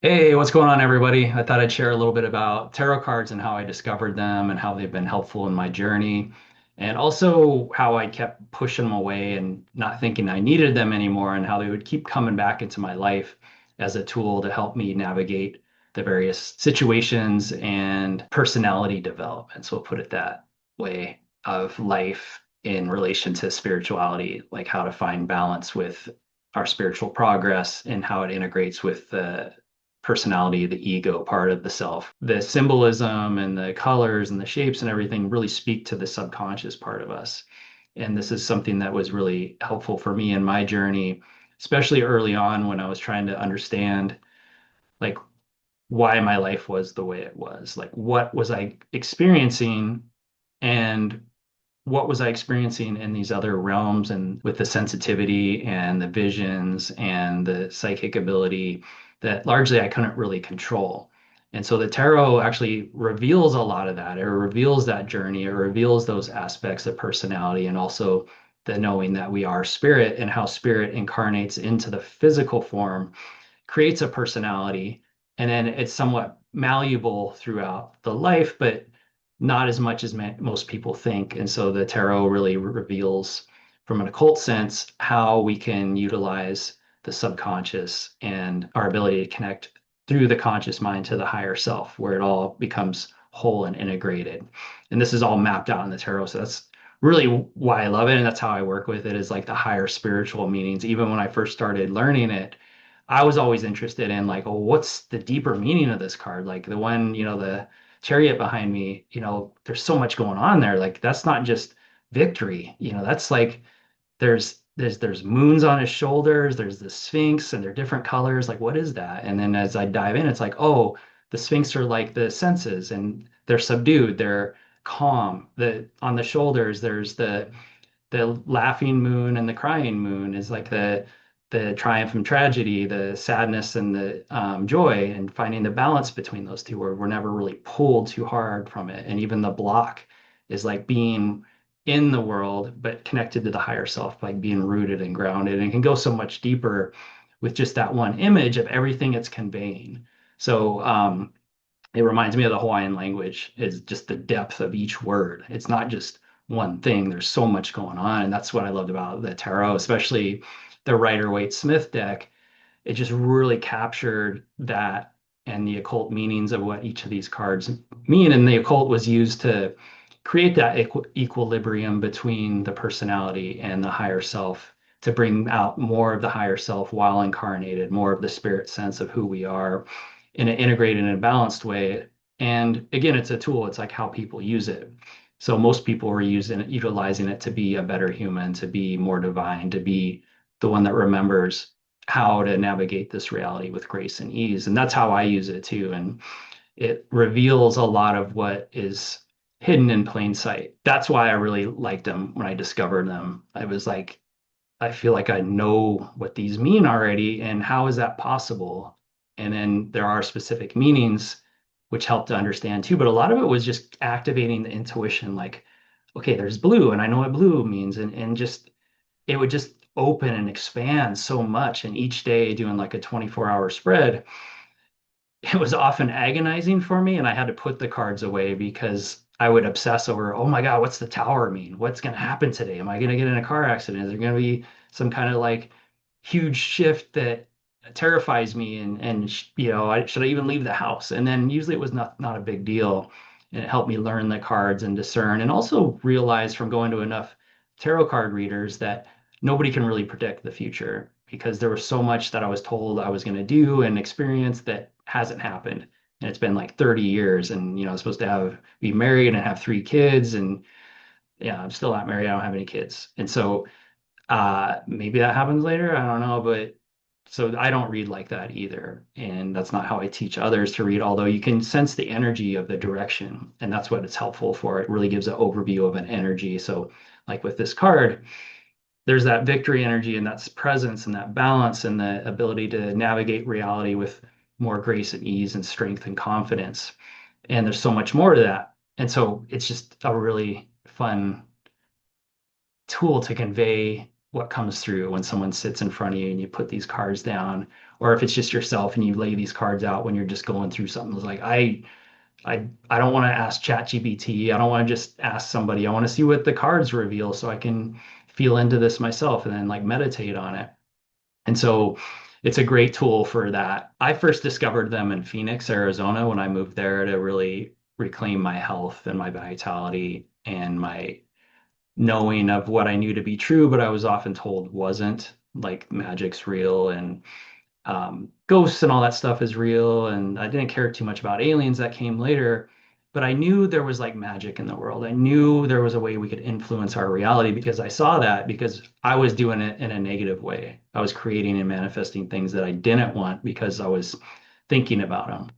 Hey, what's going on, everybody? I thought I'd share a little bit about tarot cards and how I discovered them and how they've been helpful in my journey, and also how I kept pushing them away and not thinking I needed them anymore, and how they would keep coming back into my life as a tool to help me navigate the various situations and personality developments, we'll put it that way, of life in relation to spirituality, like how to find balance with our spiritual progress and how it integrates with the personality, the ego part of the self. The symbolism and the colors and the shapes and everything really speak to the subconscious part of us. And this is something that was really helpful for me in my journey, especially early on when I was trying to understand like why my life was the way it was. Like what was I experiencing and what was I experiencing in these other realms and with the sensitivity and the visions and the psychic ability that largely I couldn't really control. And so the tarot actually reveals a lot of that. It reveals that journey. It reveals those aspects of personality and also the knowing that we are spirit and how spirit incarnates into the physical form, creates a personality, and then it's somewhat malleable throughout the life, but not as much as most people think. And so the tarot really reveals, from an occult sense, how we can utilize the subconscious and our ability to connect through the conscious mind to the higher self, where it all becomes whole and integrated. And this is all mapped out in the tarot. So that's really why I love it. And that's how I work with it, is like the higher spiritual meanings. Even when I first started learning it, I was always interested in like, oh, what's the deeper meaning of this card? Like the one, the chariot behind me, there's so much going on there. Like that's not just victory, that's like there's moons on his shoulders, there's the Sphinx and they're different colors. Like, what is that? And then as I dive in, it's like, oh, the Sphinx are like the senses and they're subdued, they're calm. The on the shoulders, there's the laughing moon and the crying moon is like the triumph and tragedy, the sadness and the joy, and finding the balance between those two, where we're never really pulled too hard from it. And even the block is like being in the world, but connected to the higher self, like being rooted and grounded, and can go so much deeper with just that one image of everything it's conveying. So it reminds me of the Hawaiian language, is just the depth of each word. It's not just one thing. There's so much going on. And that's what I loved about the tarot, especially the Rider-Waite-Smith deck. It just really captured that and the occult meanings of what each of these cards mean. And the occult was used to create that equilibrium between the personality and the higher self, to bring out more of the higher self while incarnated, more of the spirit sense of who we are in an integrated and balanced way. And again, it's a tool. It's like how people use it. So most people are utilizing it to be a better human, to be more divine, to be the one that remembers how to navigate this reality with grace and ease. And that's how I use it too. And it reveals a lot of what is hidden in plain sight. That's why I really liked them when I discovered them. I was like, I feel like I know what these mean already, and how is that possible? And then there are specific meanings which help to understand too. But a lot of it was just activating the intuition, like, okay, there's blue, and I know what blue means, and just it would just open and expand so much. And each day doing like a 24-hour spread, it was often agonizing for me, and I had to put the cards away because I would obsess over, oh my God, what's the tower mean? What's going to happen today? Am I going to get in a car accident? Is there going to be some kind of like huge shift that terrifies me? Should I even leave the house? And then usually it was not a big deal, and it helped me learn the cards and discern, and also realize from going to enough tarot card readers that nobody can really predict the future, because there was so much that I was told I was going to do and experience that hasn't happened. And it's been like 30 years, and I'm supposed to be married and have three kids, and yeah, I'm still not married. I don't have any kids. And so maybe that happens later. I don't know, but so I don't read like that either. And that's not how I teach others to read, although you can sense the energy of the direction. And that's what it's helpful for. It really gives an overview of an energy. So like with this card, there's that victory energy and that's presence and that balance and the ability to navigate reality with more grace and ease and strength and confidence. And there's so much more to that. And so it's just a really fun tool to convey what comes through when someone sits in front of you and you put these cards down, or if it's just yourself and you lay these cards out when you're just going through something. It's like I don't want to ask ChatGPT. I don't want to just ask somebody. I want to see what the cards reveal so I can feel into this myself and then like meditate on it. And so it's a great tool for that. I first discovered them in Phoenix, Arizona, when I moved there to really reclaim my health and my vitality and my knowing of what I knew to be true, but I was often told wasn't, like magic's real and ghosts and all that stuff is real. And I didn't care too much about aliens that came later, but I knew there was like magic in the world. I knew there was a way we could influence our reality because I saw that because I was doing it in a negative way. I was creating and manifesting things that I didn't want because I was thinking about them.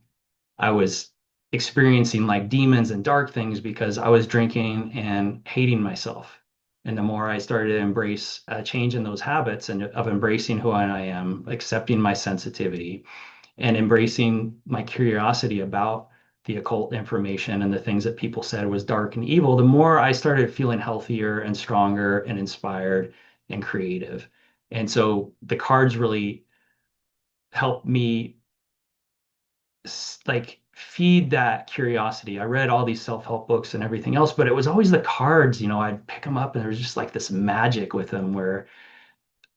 I was experiencing like demons and dark things because I was drinking and hating myself. And the more I started to embrace a change in those habits and of embracing who I am, accepting my sensitivity, and embracing my curiosity about the occult information and the things that people said was dark and evil, the more I started feeling healthier and stronger and inspired and creative. And so the cards really helped me like feed that curiosity. I read all these self-help books and everything else, but it was always the cards, I'd pick them up and there was just like this magic with them where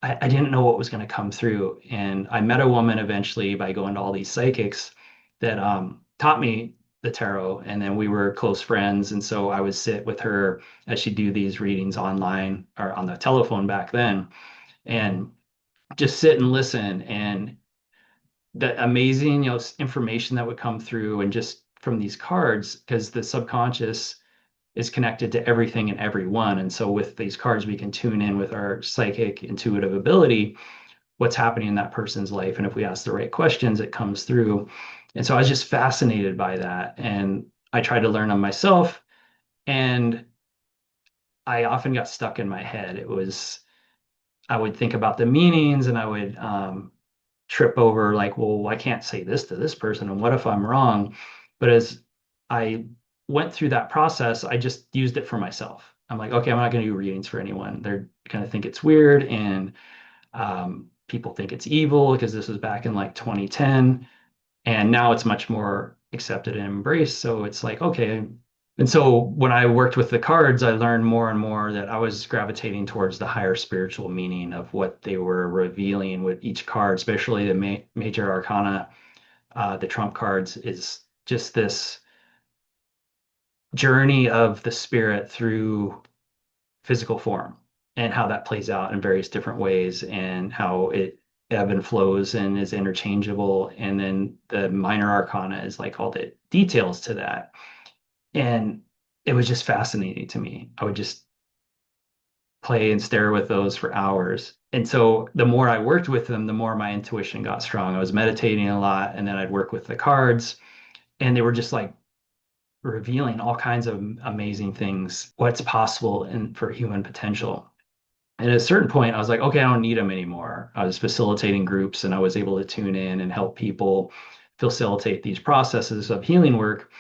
I didn't know what was going to come through. And I met a woman eventually by going to all these psychics that taught me the tarot. And then we were close friends. And so I would sit with her as she'd do these readings online or on the telephone back then and just sit and listen. And the amazing, information that would come through and just from these cards, because the subconscious is connected to everything and everyone. And so with these cards, we can tune in with our psychic intuitive ability, what's happening in that person's life. And if we ask the right questions, it comes through. And so I was just fascinated by that. And I tried to learn on myself. And I often got stuck in my head. I would think about the meanings and I would trip over like, well, I can't say this to this person, and what if I'm wrong? But as I went through that process, I just used it for myself. I'm like, okay, I'm not going to do readings for anyone. They're going to think it's weird, and people think it's evil because this was back in like 2010, and now it's much more accepted and embraced. So it's like, okay. And so when I worked with the cards, I learned more and more that I was gravitating towards the higher spiritual meaning of what they were revealing with each card, especially the major arcana, the trump cards, is just this journey of the spirit through physical form and how that plays out in various different ways and how it ebb and flows and is interchangeable. And then the minor arcana is like all the details to that. And it was just fascinating to me. I would just play and stare with those for hours. And so the more I worked with them, the more my intuition got strong. I was meditating a lot, and then I'd work with the cards, and they were just like revealing all kinds of amazing things, what's possible in for human potential. And at a certain point, I was like, okay, I don't need them anymore. I was facilitating groups and I was able to tune in and help people facilitate these processes of healing work.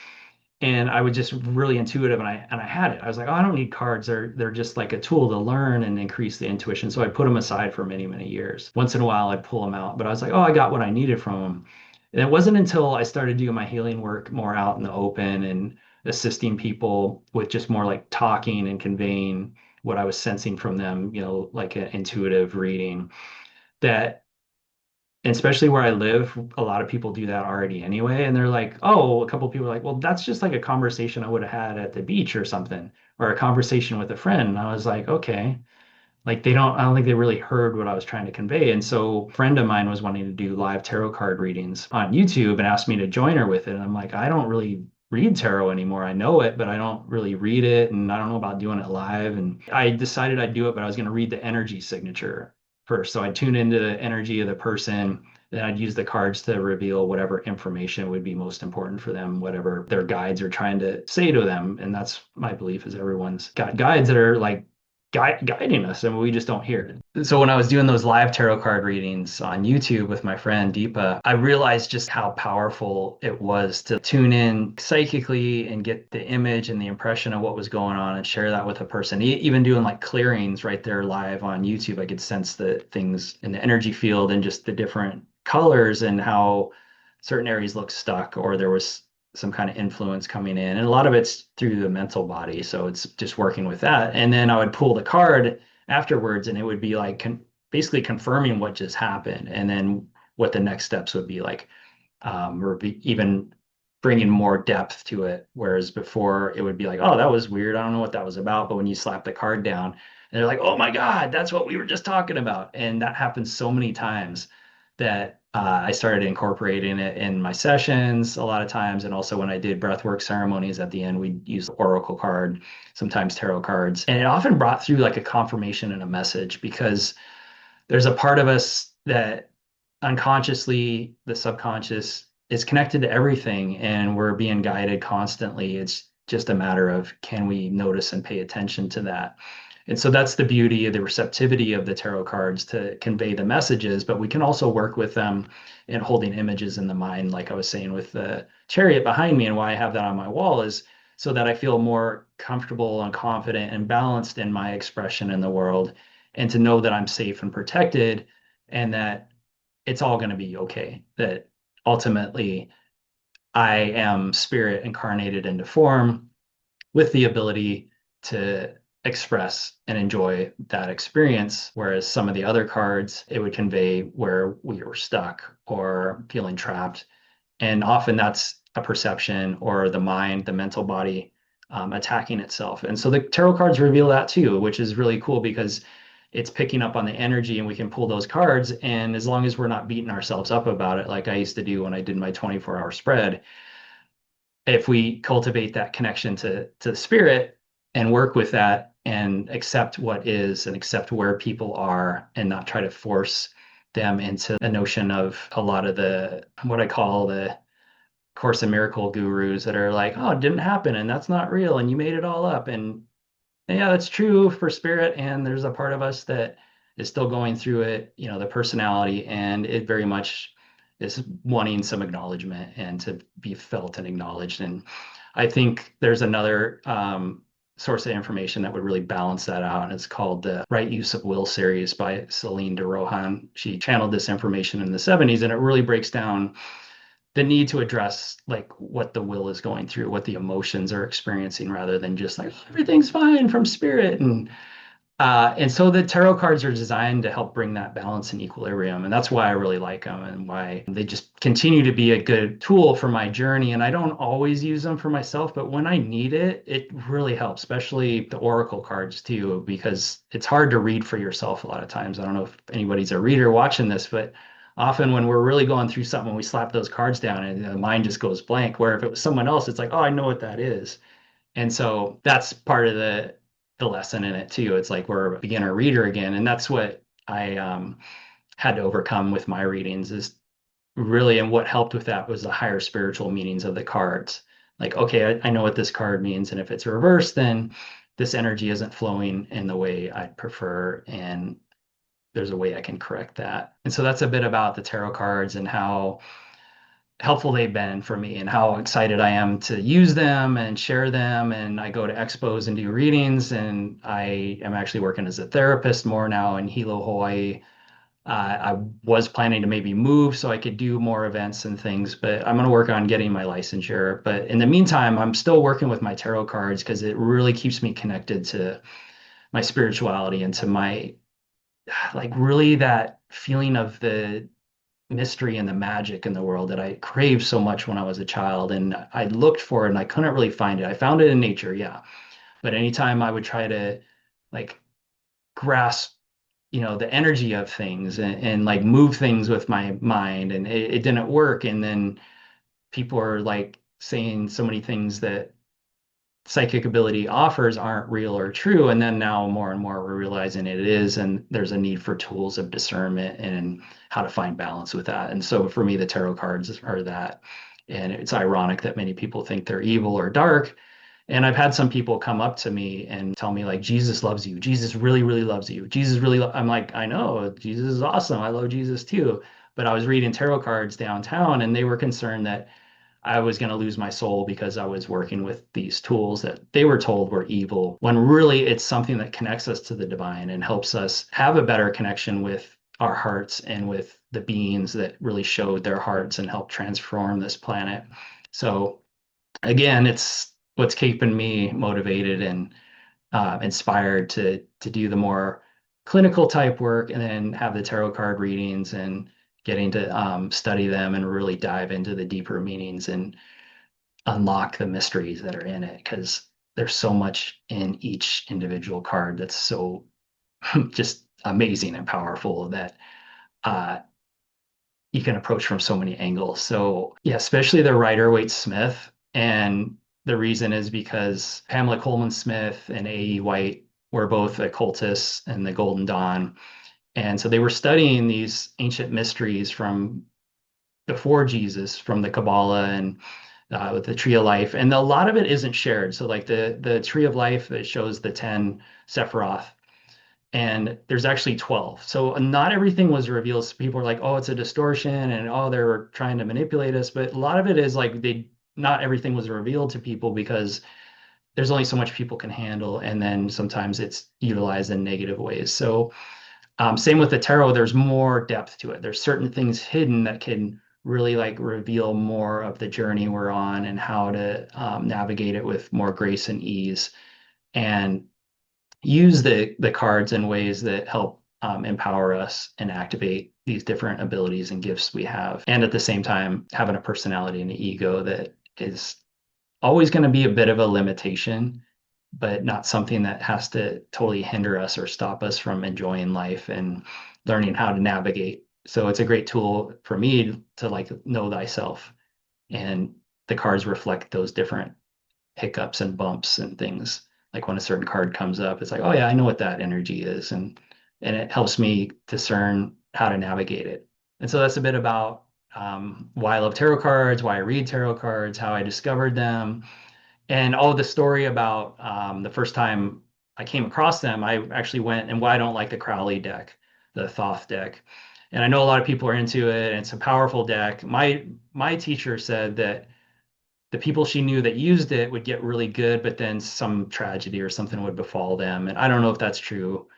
And I was just really intuitive and I had it. I was like, oh, I don't need cards. They're just like a tool to learn and increase the intuition. So I put them aside for many, many years. Once in a while I'd pull them out, but I was like, oh, I got what I needed from them. And it wasn't until I started doing my healing work more out in the open and assisting people with just more like talking and conveying what I was sensing from them, like an intuitive reading, that and especially where I live, a lot of people do that already anyway. And they're like, oh, a couple of people are like, well, that's just like a conversation I would have had at the beach or something, or a conversation with a friend. And I was like, okay. Like I don't think they really heard what I was trying to convey. And so a friend of mine was wanting to do live tarot card readings on YouTube and asked me to join her with it. And I'm like, I don't really read tarot anymore. I know it, but I don't really read it. And I don't know about doing it live. And I decided I'd do it, but I was going to read the energy signature first. So I'd tune into the energy of the person. Then I'd use the cards to reveal whatever information would be most important for them, whatever their guides are trying to say to them. And that's my belief is everyone's got guides that are like guiding us, and we just don't hear it. So when I was doing those live tarot card readings on YouTube with my friend Deepa, I realized just how powerful it was to tune in psychically and get the image and the impression of what was going on and share that with a person. Even doing like clearings right there live on YouTube, I could sense the things in the energy field and just the different colors and how certain areas look stuck or there was some kind of influence coming in. And a lot of it's through the mental body. So it's just working with that. And then I would pull the card afterwards and it would be like basically confirming what just happened. And then what the next steps would be like, or even bringing more depth to it. Whereas before it would be like, oh, that was weird. I don't know what that was about. But when you slap the card down, and they're like, oh my God, that's what we were just talking about. And that happens so many times that I started incorporating it in my sessions a lot of times. And also when I did breathwork ceremonies at the end, we'd use the oracle card, sometimes tarot cards. And it often brought through like a confirmation and a message because there's a part of us that unconsciously, the subconscious, is connected to everything and we're being guided constantly. It's just a matter of can we notice and pay attention to that? And so that's the beauty of the receptivity of the tarot cards to convey the messages, but we can also work with them in holding images in the mind, like I was saying with the chariot behind me, and why I have that on my wall is so that I feel more comfortable and confident and balanced in my expression in the world, and to know that I'm safe and protected and that it's all going to be okay. That ultimately I am spirit incarnated into form with the ability to express and enjoy that experience. Whereas some of the other cards, it would convey where we were stuck or feeling trapped. And often that's a perception or the mind, the mental body attacking itself. And so the tarot cards reveal that too, which is really cool because it's picking up on the energy and we can pull those cards. And as long as we're not beating ourselves up about it, like I used to do when I did my 24-hour spread, if we cultivate that connection to the spirit and work with that and accept what is and accept where people are and not try to force them into a notion of a lot of the what I call the Course in Miracle gurus that are like, oh, it didn't happen and that's not real and you made it all up. And yeah, that's true for spirit. And there's a part of us that is still going through it, the personality, and it very much is wanting some acknowledgement and to be felt and acknowledged. And I think there's another source of information that would really balance that out. And it's called the Right Use of Will series by Celine de Rohan. She channeled this information in the 70s, and it really breaks down the need to address like what the will is going through, what the emotions are experiencing, rather than just like everything's fine from spirit. And so the tarot cards are designed to help bring that balance and equilibrium. And that's why I really like them and why they just continue to be a good tool for my journey. And I don't always use them for myself, but when I need it, it really helps, especially the oracle cards too, because it's hard to read for yourself a lot of times. I don't know if anybody's a reader watching this, but often when we're really going through something, we slap those cards down and the mind just goes blank. Where if it was someone else, it's like, oh, I know what that is. And so that's part of the lesson in it too. It's like we're a beginner reader again, and that's what I had to overcome with my readings is really, and what helped with that was the higher spiritual meanings of the cards. Like, okay, I know what this card means, and if it's reversed, then this energy isn't flowing in the way I'd prefer, and there's a way I can correct that. And so that's a bit about the tarot cards and how helpful they've been for me and how excited I am to use them and share them. And I go to expos and do readings, and I am actually working as a therapist more now in Hilo, Hawaii. I was planning to maybe move so I could do more events and things, but I'm going to work on getting my licensure. But in the meantime, I'm still working with my tarot cards because it really keeps me connected to my spirituality and to my, like, really that feeling of the mystery and the magic in the world that I craved so much when I was a child. And I looked for it and I couldn't really find it. I found it in nature, yeah. But anytime I would try to like grasp, the energy of things and like move things with my mind, and it didn't work. And then people are like saying so many things that psychic ability offers aren't real or true. And then now more and more we're realizing it is, and there's a need for tools of discernment and how to find balance with that. And so for me, the tarot cards are that. And it's ironic that many people think they're evil or dark. And I've had some people come up to me and tell me like, Jesus loves you. Jesus really, really loves you. Jesus really, I'm like, I know Jesus is awesome. I love Jesus too. But I was reading tarot cards downtown and they were concerned that I was going to lose my soul because I was working with these tools that they were told were evil, when really it's something that connects us to the divine and helps us have a better connection with our hearts and with the beings that really showed their hearts and helped transform this planet. So again, it's what's keeping me motivated and inspired to do the more clinical type work and then have the tarot card readings and getting to study them and really dive into the deeper meanings and unlock the mysteries that are in it because there's so much in each individual card that's so just amazing and powerful that uh, you can approach from so many angles. So yeah, especially the Rider-Waite Smith. And the reason is because Pamela Coleman Smith and A.E. White were both occultists in the Golden Dawn. And so they were studying these ancient mysteries from before Jesus, from the Kabbalah and with the Tree of Life. And a lot of it isn't shared. So like the Tree of Life that shows the 10 Sephiroth, and there's actually 12. So not everything was revealed. So people are like, oh, it's a distortion and oh, they're trying to manipulate us. But a lot of it is like they not everything was revealed to people because there's only so much people can handle. And then sometimes it's utilized in negative ways. So same with the tarot, there's more depth to it. There's certain things hidden that can really like reveal more of the journey we're on and how to navigate it with more grace and ease. And use the cards in ways that help empower us and activate these different abilities and gifts we have. And at the same time, having a personality and an ego that is always going to be a bit of a limitation, but not something that has to totally hinder us or stop us from enjoying life and learning how to navigate. So it's a great tool for me to like know thyself. And the cards reflect those different hiccups and bumps and things. Like when a certain card comes up, it's like, oh yeah, I know what that energy is, and it helps me discern how to navigate it. And so that's a bit about why I love tarot cards, why I read tarot cards, how I discovered them, and all the story about the first time I came across them. I actually went and why I don't like the Crowley deck, the Thoth deck. And I know a lot of people are into it, and it's a powerful deck. My teacher said that the people she knew that used it would get really good, but then some tragedy or something would befall them. And I don't know if that's true,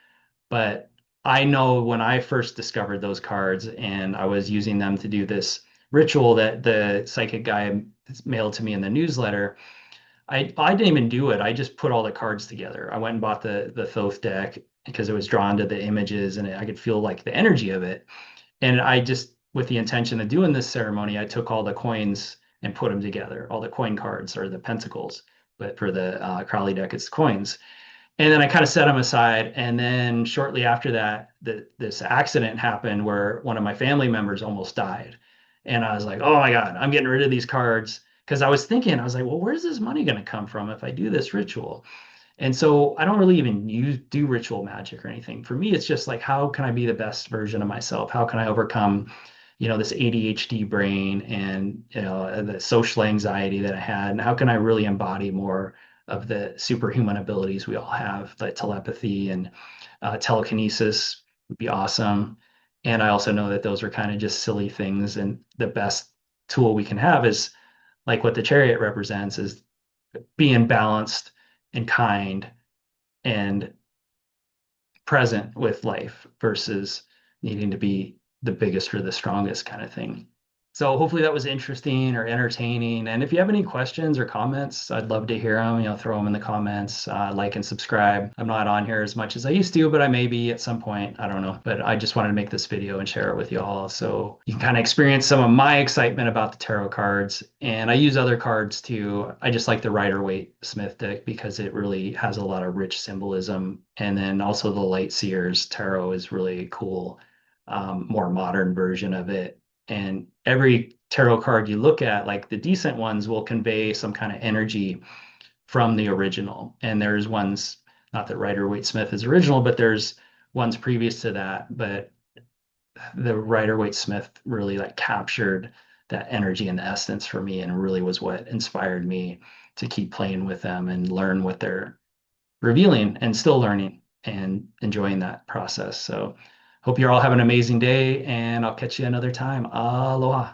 but I know when I first discovered those cards and I was using them to do this ritual that the psychic guy mailed to me in the newsletter, I didn't even do it. I just put all the cards together. I went and bought the Thoth deck because it was drawn to the images and I could feel like the energy of it. And I just, with the intention of doing this ceremony, I took all the coins and put them together, all the coin cards or the pentacles. But for the Crowley deck, it's coins. And then I kind of set them aside. And then shortly after that, this accident happened where one of my family members almost died. And I was like, oh my God, I'm getting rid of these cards. Because I was thinking, I was like, well, where's this money going to come from if I do this ritual? And so I don't really even do ritual magic or anything. For me, it's just like, how can I be the best version of myself? How can I overcome, this ADHD brain and, the social anxiety that I had? And how can I really embody more of the superhuman abilities we all have, like telepathy and telekinesis would be awesome. And I also know that those are kind of just silly things. And the best tool we can have is like what the chariot represents is being balanced and kind and present with life versus needing to be the biggest or the strongest kind of thing. So hopefully that was interesting or entertaining. And if you have any questions or comments, I'd love to hear them. Throw them in the comments, like and subscribe. I'm not on here as much as I used to, but I may be at some point. I don't know. But I just wanted to make this video and share it with you all so you can kind of experience some of my excitement about the tarot cards. And I use other cards too. I just like the Rider-Waite Smith deck because it really has a lot of rich symbolism. And then also the Light Seers Tarot is really cool, more modern version of it. And every tarot card you look at, like the decent ones, will convey some kind of energy from the original. And there's ones, not that Rider-Waite Smith is original, but there's ones previous to that. But the Rider-Waite Smith really like captured that energy and the essence for me and really was what inspired me to keep playing with them and learn what they're revealing and still learning and enjoying that process. So hope you're all having an amazing day, and I'll catch you another time. Aloha.